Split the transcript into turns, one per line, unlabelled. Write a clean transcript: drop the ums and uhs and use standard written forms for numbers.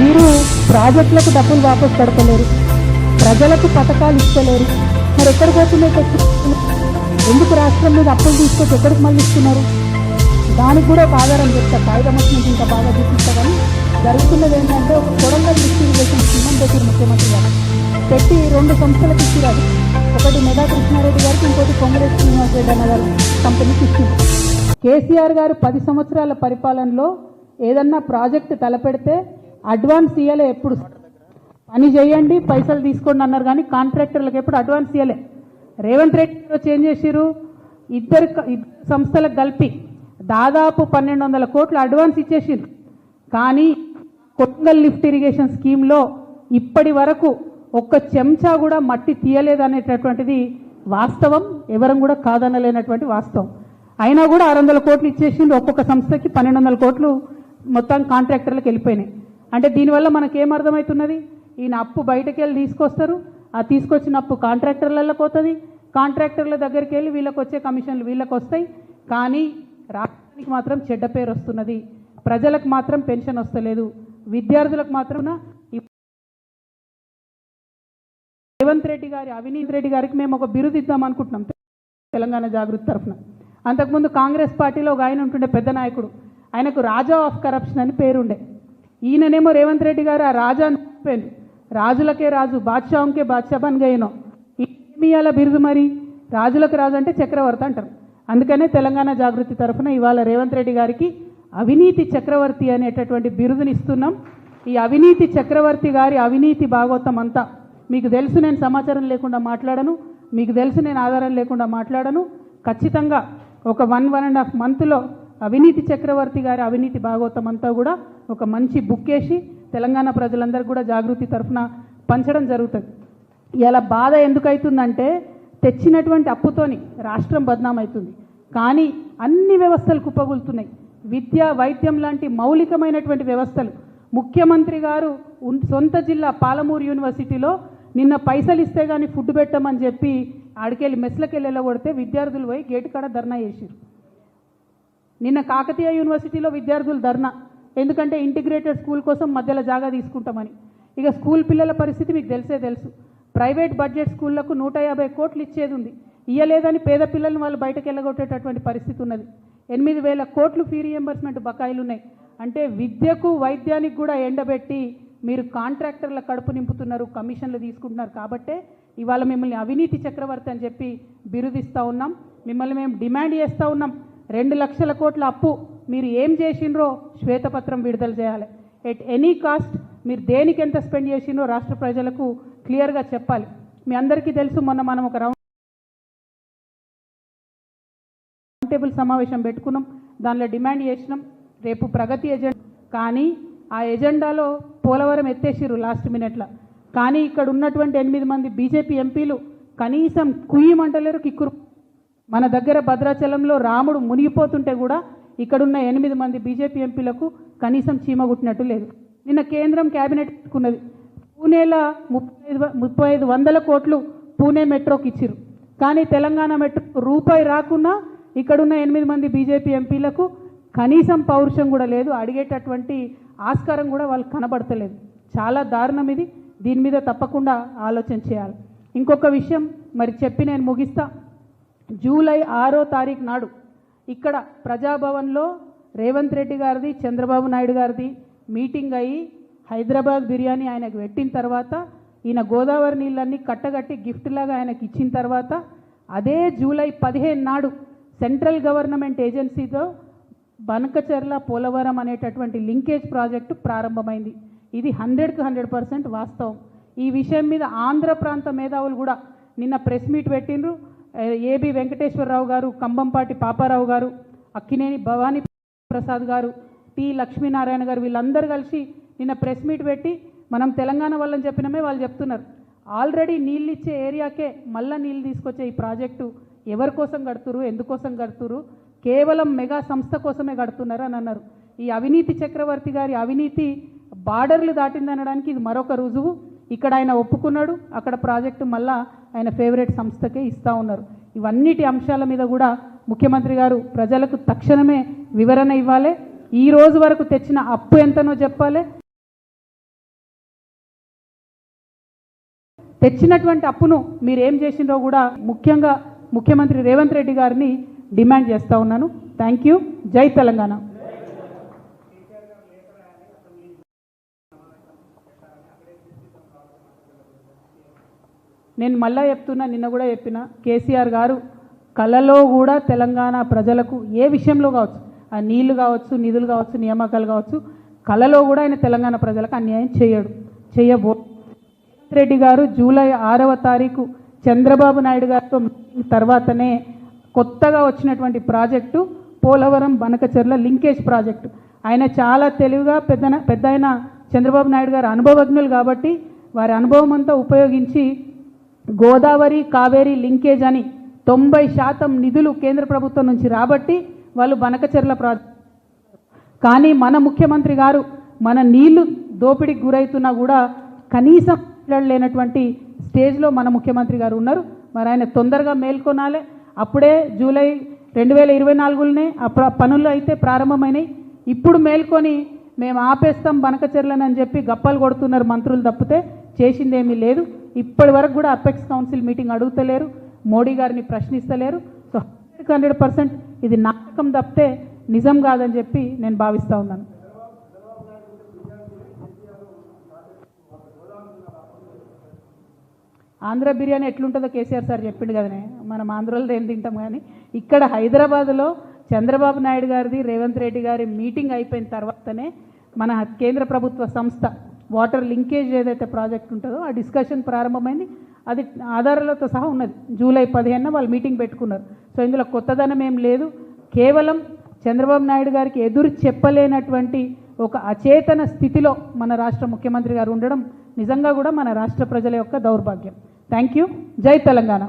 మీరు ప్రాజెక్టులకు డబ్బులు వాపసు కడతలేరు, ప్రజలకు పథకాలు ఇస్తలేరు. మరి ఎక్కడ పోతున్నాయి ఖర్చు? ఎందుకు రాష్ట్రం మీద అప్పులు తీసుకొచ్చి ఎక్కడికి మళ్ళీ ఇస్తున్నారు? దానికి కూడా ఒక ఆధారం చెప్తా, కాగితం వచ్చినట్టు ఇంకా బాగా చూపిస్తా. కానీ జరుగుతున్నది ఏంటంటే ఒక కొడంగల్ డిస్ట్రిబ్యూషన్ స్కీమ్ పెట్టారు ముఖ్యమంత్రి గారు, పెట్టి 2 సంస్థలకు ఇచ్చిరాదు. ఒకటి మెగా కృష్ణారెడ్డి గారికి, ఇంకోటి కాంగ్రెస్ శ్రీనివాస్ రెడ్డి అన్న గారు కంపెనీకి ఇచ్చింది. కేసీఆర్ గారు 10 సంవత్సరాల పరిపాలనలో ఏదన్నా ప్రాజెక్టు తలపెడితే అడ్వాన్స్ ఇయ్యలే. ఎప్పుడు పని చేయండి పైసలు తీసుకోండి అన్నారు, కానీ కాంట్రాక్టర్లకు ఎప్పుడు అడ్వాన్స్ ఇయ్యలే. రేవంత్ రెడ్డి గారు చేంజ్ చేసిరు, ఇద్దరు సంస్థలకు కలిపి దాదాపు 1200 కోట్లు అడ్వాన్స్ ఇచ్చేసిరు. కానీ కొడంగల్ లిఫ్ట్ ఇరిగేషన్ స్కీమ్లో ఇప్పటి వరకు ఒక్క చెంచా కూడా మట్టి తీయలేదనేటటువంటిది వాస్తవం, ఎవరం కూడా కాదనలేనటువంటి వాస్తవం. అయినా కూడా 600 కోట్లు ఇచ్చేసిండు, ఒక్కొక్క సంస్థకి 1200 కోట్లు మొత్తం కాంట్రాక్టర్లకు వెళ్ళిపోయినాయి. అంటే దీనివల్ల మనకేం అర్థమవుతున్నది? ఈయన అప్పు బయటకు వెళ్ళి తీసుకొస్తారు, ఆ తీసుకొచ్చిన అప్పు కాంట్రాక్టర్లకు పోతుంది, కాంట్రాక్టర్ల దగ్గరికి వెళ్ళి వీళ్ళకి వచ్చే కమిషన్లు వీళ్ళకి వస్తాయి. కానీ రాష్ట్రానికి మాత్రం చెడ్డ పేరు వస్తున్నది, ప్రజలకు మాత్రం పెన్షన్ వస్తలేదు, విద్యార్థులకు మాత్రం. రేవంత్ రెడ్డి గారి, అవినీతి రెడ్డి గారికి మేము ఒక బిరుదు ఇద్దాం అనుకుంటున్నాం తెలంగాణ జాగృతి తరఫున. అంతకుముందు కాంగ్రెస్ పార్టీలో ఒక ఆయన ఉంటుండే పెద్ద నాయకుడు, ఆయనకు రాజా ఆఫ్ కరప్షన్ అని పేరుండే. ఈయననేమో రేవంత్ రెడ్డి గారు ఆ రాజా అని చెప్పారు, రాజులకే రాజు, బాద్షాంకే బాద్షా బన్ గయనో. ఏమి ఇవాళ బిరుదు మరి? రాజులకు రాజు అంటే చక్రవర్తి అంటారు. అందుకనే తెలంగాణ జాగృతి తరఫున ఇవాళ రేవంత్ రెడ్డి గారికి అవినీతి చక్రవర్తి అనేటటువంటి బిరుదుని ఇస్తున్నాం. ఈ అవినీతి చక్రవర్తి గారి అవినీతి భాగవతం అంతా మీకు తెలుసు. నేను సమాచారం లేకుండా మాట్లాడను, మీకు తెలుసు నేను ఆధారం లేకుండా మాట్లాడను. ఖచ్చితంగా ఒక 1.5 మంత్లో అవినీతి చక్రవర్తి గారి అవినీతి భాగవతం అంతా కూడా ఒక మంచి బుక్ వేసి తెలంగాణ ప్రజలందరూ కూడా జాగృతి తరఫున పంచడం జరుగుతుంది. ఇలా బాధ ఎందుకు అవుతుందంటే తెచ్చినటువంటి అప్పుతోని రాష్ట్రం బద్నాం అవుతుంది, కానీ అన్ని వ్యవస్థలు కుప్పగొలుతున్నాయి. విద్య, వైద్యం లాంటి మౌలికమైనటువంటి వ్యవస్థలు. ముఖ్యమంత్రి గారు సొంత జిల్లా పాలమూరు యూనివర్సిటీలో నిన్న పైసలు ఇస్తే కానీ ఫుడ్ పెట్టమని చెప్పి ఆడికెళ్ళి మెస్లకెళ్ళి వెళ్ళగొడితే విద్యార్థులు పోయి గేటు కాడ ధర్నా చేశారు. నిన్న కాకతీయ యూనివర్సిటీలో విద్యార్థులు ధర్నా, ఎందుకంటే ఇంటిగ్రేటెడ్ స్కూల్ కోసం మధ్యలో జాగా తీసుకుంటామని. ఇక స్కూల్ పిల్లల పరిస్థితి మీకు తెలుసు. ప్రైవేట్ బడ్జెట్ స్కూళ్లకు 150 కోట్లు ఇచ్చేది ఉంది, ఇయ్యలేదని పేద పిల్లల్ని వాళ్ళు బయటకు వెళ్ళగొట్టేటటువంటి పరిస్థితి ఉన్నది. 8,000 కోట్లు ఫీ రియంబర్స్మెంట్ బకాయిలు ఉన్నాయి. అంటే విద్యకు, వైద్యానికి కూడా ఎండబెట్టి మీరు కాంట్రాక్టర్ల కడుపు నింపుతున్నారు, కమిషన్లు తీసుకుంటున్నారు. కాబట్టే ఇవాళ మిమ్మల్ని అవినీతి చక్రవర్తి అని చెప్పి బిరుదిస్తూ ఉన్నాం. మిమ్మల్ని మేము డిమాండ్ చేస్తూ ఉన్నాం, 2 లక్షల కోట్ల అప్పు మీరు ఏం చేసిండ్రో శ్వేతపత్రం విడుదల చేయాలి. ఎట్ ఎనీ కాస్ట్ మీరు దేనికి ఎంత స్పెండ్ చేసిండ్రో రాష్ట్ర ప్రజలకు క్లియర్గా చెప్పాలి. మీ అందరికీ తెలుసు, మొన్న మనం ఒక రౌండ్ టేబుల్ సమావేశం పెట్టుకున్నాం, దానిలో డిమాండ్ చేసినాం రేపు ప్రగతి ఎజెండా. కానీ ఆ ఎజెండాలో పోలవరం ఎత్తేసిర్రు లాస్ట్ మినిట్లో. కానీ ఇక్కడ ఉన్నటువంటి 8 మంది బీజేపీ ఎంపీలు కనీసం కుయ్యమంటలేరు, కిక్కురు. మన దగ్గర భద్రాచలంలో రాముడు మునిగిపోతుంటే కూడా ఇక్కడున్న 8 మంది బీజేపీ ఎంపీలకు కనీసం చీమ కుట్టినట్టు లేదు. నిన్న కేంద్రం క్యాబినెట్ పెట్టుకున్నది, పూణేలో 3500 కోట్లు పూణే మెట్రోకి ఇచ్చిర్రు. కానీ తెలంగాణ మెట్రో రూపాయి రాకున్నా ఇక్కడున్న 8 మంది బీజేపీ ఎంపీలకు కనీసం పౌరుషం కూడా లేదు, అడిగేటటువంటి ఆస్కారం కూడా వాళ్ళకి కనబడతలేదు. చాలా దారుణం ఇది. దీని మీద తప్పకుండా ఆలోచన చేయాలి. ఇంకొక విషయం మరి చెప్పి నేను ముగిస్తా. జూలై 6వ తారీఖు నాడు ఇక్కడ ప్రజాభవన్లో రేవంత్ రెడ్డి గారిది, చంద్రబాబు నాయుడు గారిది మీటింగ్ అయ్యి హైదరాబాద్ బిర్యానీ ఆయనకు పెట్టిన తర్వాత, ఈయన గోదావరి నీళ్ళన్నీ కట్టగట్టి గిఫ్ట్ లాగా ఆయనకి ఇచ్చిన తర్వాత, అదే జూలై 15 నాడు సెంట్రల్ గవర్నమెంట్ ఏజెన్సీతో బనకచెర్ల పోలవరం అనేటటువంటి లింకేజ్ ప్రాజెక్టు ప్రారంభమైంది. ఇది 100కి 100% వాస్తవం. ఈ విషయం మీద ఆంధ్ర ప్రాంత మేధావులు కూడా నిన్న ప్రెస్ మీట్ పెట్టిండ్రు. ఏబి వెంకటేశ్వరరావు గారు, కంబంపాటి పాపారావు గారు, అక్కినేని భవానీ ప్రసాద్ గారు, టి లక్ష్మీనారాయణ గారు, వీళ్ళందరూ కలిసి నిన్న ప్రెస్ మీట్ పెట్టి మనం తెలంగాణ వాళ్ళని చెప్పినమే వాళ్ళు చెప్తున్నారు, ఆల్రెడీ నీళ్ళు ఇచ్చే ఏరియాకే మళ్ళీ నీళ్ళు తీసుకొచ్చే ఈ ప్రాజెక్టు ఎవరి కోసం కడుతురు, ఎందుకోసం కడుతురు, కేవలం మెగా సంస్థ కోసమే కడుతున్నారు అని అన్నారు. ఈ అవినీతి చక్రవర్తి గారి అవినీతి బార్డర్లు దాటిందనడానికి ఇది మరొక రుజువు. ఇక్కడ ఆయన ఒప్పుకున్నాడు, అక్కడ ప్రాజెక్టు మళ్ళా ఆయన ఫేవరెట్ సంస్థకే ఇస్తూ ఉన్నారు. ఇవన్నిటి అంశాల మీద కూడా ముఖ్యమంత్రి గారు ప్రజలకు తక్షణమే వివరణ ఇవ్వాలి. ఈ రోజు వరకు తెచ్చిన అప్పు ఎంతనో చెప్పాలి. తెచ్చినటువంటి అప్పును మీరు ఏం చేసిందో కూడా ముఖ్యంగా ముఖ్యమంత్రి రేవంత్ రెడ్డి గారిని డిమాండ్ చేస్తూ ఉన్నాను. Thank you. జై తెలంగాణ. నేను మళ్ళా చెప్తున్నా, నిన్న కూడా చెప్పిన, కేసీఆర్ గారు కలలో కూడా తెలంగాణ ప్రజలకు ఏ విషయంలో కావచ్చు, ఆ నీళ్లు కావచ్చు, నిధులు కావచ్చు, నియామకాలు కావచ్చు, కలలో కూడా ఆయన తెలంగాణ ప్రజలకు అన్యాయం చేయబో. రెడ్డి గారు జూలై 6వ తారీఖు చంద్రబాబు నాయుడు గారితో తర్వాతనే కొత్తగా వచ్చినటువంటి project Polavaram Banakacherla linkage project. ఆయన చాలా తెలివిగా పెద్ద ఆయన చంద్రబాబు నాయుడు గారు అనుభవజ్ఞులు కాబట్టి వారి అనుభవం అంతా ఉపయోగించి గోదావరి కావేరీ లింకేజ్ అని 90% నిధులు కేంద్ర ప్రభుత్వం నుంచి రాబట్టి వాళ్ళు బనకచెర్ల ప్రాజెక్టు. కానీ మన ముఖ్యమంత్రి గారు మన నీళ్లు దోపిడీకి గురవుతున్నా కూడా కనీసం లేనటువంటి స్టేజ్లో మన ముఖ్యమంత్రి గారు ఉన్నారు. మరి ఆయన తొందరగా మేల్కొనాలి. అప్పుడే జూలై 2024లోనే పనులు అయితే ప్రారంభమైనాయి. ఇప్పుడు మేల్కొని మేము ఆపేస్తాం బనకచెర్లను అని చెప్పి గప్పలు కొడుతున్నారు మంత్రులు తప్పితే చేసిందేమీ లేదు. ఇప్పటి వరకు కూడా అపెక్స్ కౌన్సిల్ మీటింగ్ అడుగుతలేరు, మోడీ గారిని ప్రశ్నిస్తలేరు. సో 100% ఇది నాటకం తప్పితే నిజం కాదని చెప్పి నేను భావిస్తూ ఉన్నాను. ఆంధ్ర బిర్యానీ ఎట్లుంటుందో కేసీఆర్ సార్ చెప్పిండు కదనే, మనం ఆంధ్రలో ఏం తింటాం. కానీ ఇక్కడ హైదరాబాద్లో చంద్రబాబు నాయుడు గారిది రేవంత్ రెడ్డి గారి మీటింగ్ అయిపోయిన తర్వాతనే మన కేంద్ర ప్రభుత్వ సంస్థ వాటర్ లింకేజ్ ఏదైతే ప్రాజెక్ట్ ఉంటుందో ఆ డిస్కషన్ ప్రారంభమైంది. అది ఆధారాలతో సహా ఉన్నది. జూలై 15న వాళ్ళు మీటింగ్ పెట్టుకున్నారు. సో ఇందులో కొత్తదనం ఏం లేదు. కేవలం చంద్రబాబు నాయుడు గారికి ఎదురు చెప్పలేనటువంటి ఒక అచేతన స్థితిలో మన రాష్ట్ర ముఖ్యమంత్రి గారు ఉండడం నిజంగా కూడా మన రాష్ట్ర ప్రజల యొక్క దౌర్భాగ్యం. Thank you. జై తెలంగాణ.